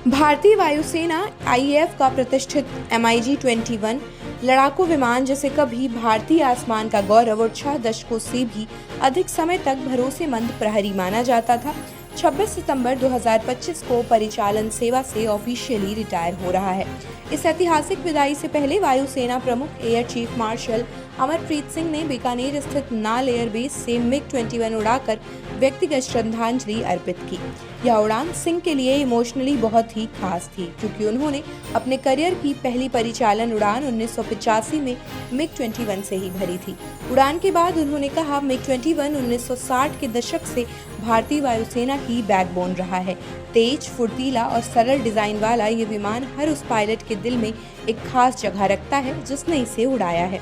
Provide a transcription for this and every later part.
भारतीय वायुसेना आईएएफ का प्रतिष्ठित MiG-21 लड़ाकू विमान, जिसे कभी भारतीय आसमान का गौरव और 6 दशकों से भी अधिक समय तक भरोसेमंद प्रहरी माना जाता था, 26 सितंबर 2025 को परिचालन सेवा से ऑफिशियली रिटायर हो रहा है। इस ऐतिहासिक विदाई से पहले वायुसेना प्रमुख air chief marshal Amarpreet Singh ने बीकानेर स्थित नाल एयरबेस से MiG-21 उड़ाकर व्यक्तिगत श्रद्धांजलि अर्पित की। यह उड़ान सिंह के लिए इमोशनली बहुत ही खास थी, क्योंकि उन्होंने अपने करियर की पहली परिचालन उड़ान 1985 में MiG-21 से ही भरी थी। उड़ान के बाद उन्होंने कहा, MiG-21 1960 के दशक से भारतीय वायुसेना की बैकबोन रहा है। तेज, फुर्तीला और सरल डिजाइन वाला ये विमान हर उस पायलट के दिल में एक खास जगह रखता है जिसने इसे उड़ाया है।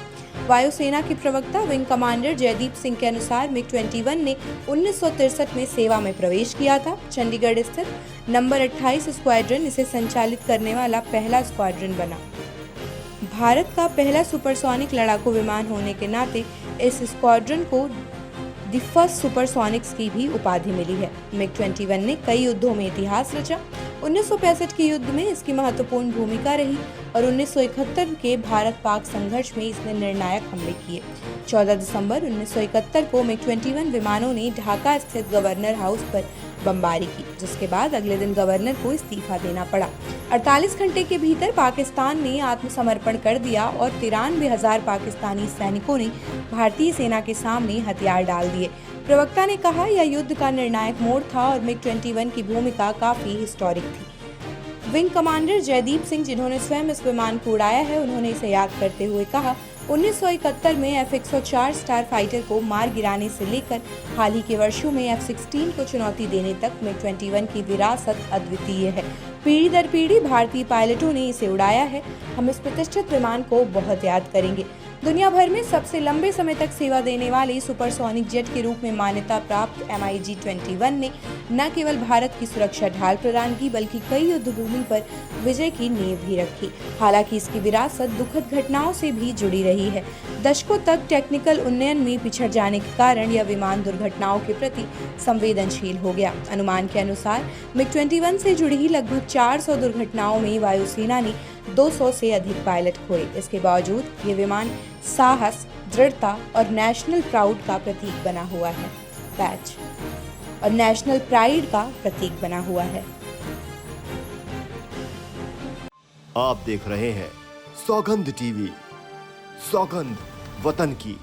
वायुसेना के प्रवक्ता विंग कमांडर जयदीप सिंह के अनुसार MiG-21 ने 1963 में सेवा में प्रवेश किया था। चंडीगढ़ स्थित नंबर 28 स्क्वाड्रन इसे संचालित करने वाला पहला स्क्वाड्रन बना। भारत का पहला सुपरसोनिक लड़ाकू विमान होने के नाते इस स्क्वाड्रन को द फर्स्ट सुपरसोनिक्स की भी उपाधि मिली है। MiG-21 ने कई युद्धों में इतिहास रचा। 1965 के युद्ध में इसकी महत्वपूर्ण भूमिका रही और 1971 के भारत-पाक संघर्ष में इसने निर्णायक हमले किए। 14 दिसंबर 1971 को MiG-21 विमानों ने ढाका स्थित गवर्नर हाउस पर बमबारी की, जिसके बाद अगले दिन गवर्नर को इस्तीफा देना पड़ा। 48 घंटे के भीतर पाकिस्तान ने आत्मसमर्पण कर दिया और 93,000 पाकिस्तानी सैनिकों ने भारतीय सेना के सामने हथियार डाल दिए। प्रवक्ता ने कहा, यह युद्ध का निर्णायक मोड़ था और MiG-21 की भूमिका काफी हिस्टोरिक थी। विंग कमांडर जयदीप सिंह, जिन्होंने स्वयं इस विमान को उड़ाया है, उन्होंने इसे याद करते हुए कहा, 1971 में F-104 स्टार फाइटर को मार गिराने से लेकर हाल ही के वर्षों में F-16 को चुनौती देने तक MiG-21 की विरासत अद्वितीय है। पीढ़ी दर पीढ़ी भारतीय पायलटों ने इसे उड़ाया है। हम इस प्रतिष्ठित विमान को बहुत याद करेंगे। दुनिया भर में सबसे लंबे समय तक सेवा देने वाले सुपरसोनिक जेट के रूप में मान्यता प्राप्त MiG-21 ने न केवल भारत की सुरक्षा ढाल प्रदान की, बल्कि कई युद्ध भूमि पर विजय की नींव भी रखी। हालांकि इसकी विरासत दुखद घटनाओं से भी जुड़ी रही है। दशकों तक टेक्निकल उन्नयन में पिछड़ जाने के कारण यह विमान दुर्घटनाओं के प्रति संवेदनशील हो गया। अनुमान के अनुसार MiG-21 से जुड़ी लगभग 400 दुर्घटनाओं में वायुसेना ने 200 से अधिक पायलट खोए। इसके बावजूद ये विमान साहस, दृढ़ता और नेशनल प्राउड का प्रतीक बना हुआ है। बैच और नेशनल प्राइड का प्रतीक बना हुआ है। आप देख रहे हैं सौगंध टीवी, सौगंध वतन की।